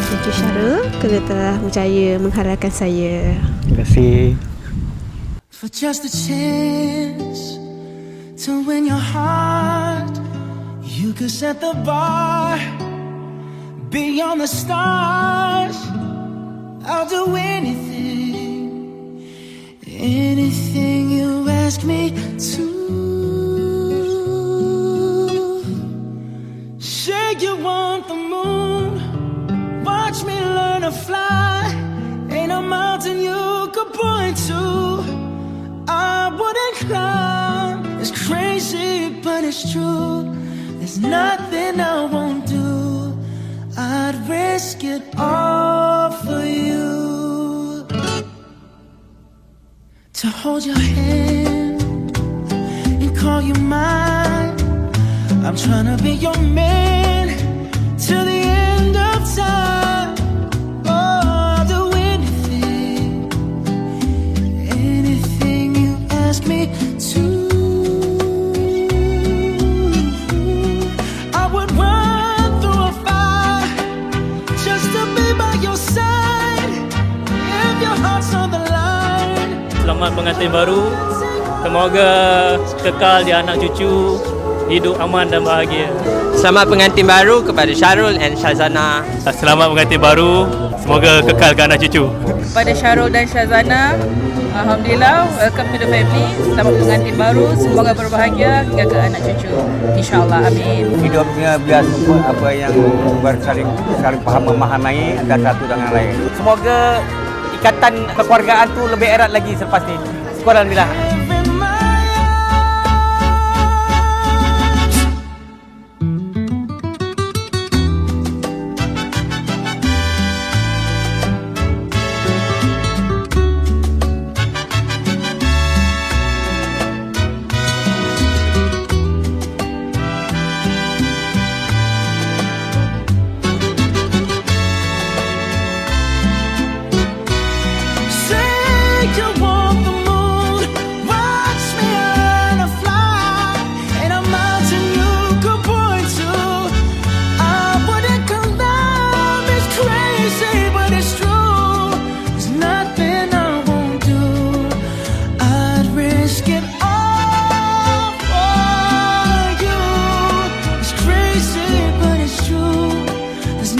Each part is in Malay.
Encik Syarul kerana telah berjaya menghalalkan saya. Terima kasih. For just a chance to win your heart, you could set the bar beyond the stars. I'll do anything, anything you ask me to. Say you want the moon, watch me learn to fly. Ain't a mountain you could point to I wouldn't climb. It's crazy, but it's true. There's nothing I won't do. I'd risk it all for you. To hold your hand and call you mine. I'm trying to be your man till the end of time. Oh, I'll do anything, anything you ask me to. I would run through a fire just to be by your side. If your heart's on the line. Selamat pengantin baru. Semoga kekal di anak cucu, hidup aman dan bahagia. Selamat pengantin baru kepada Syarul dan Syazana. Selamat pengantin baru. Semoga kekal ke anak cucu. Kepada Syarul dan Syazana, alhamdulillah, welcome to the family. Selamat pengantin baru, semoga berbahagia hingga ke anak cucu. InsyaAllah, amin. Hidupnya biar semua apa yang bersaling faham memahami antara satu dengan lain. Semoga ikatan kekeluargaan tu lebih erat lagi selepas ni. Syukur alhamdulillah.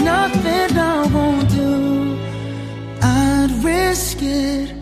Nothing I won't do. I'd risk it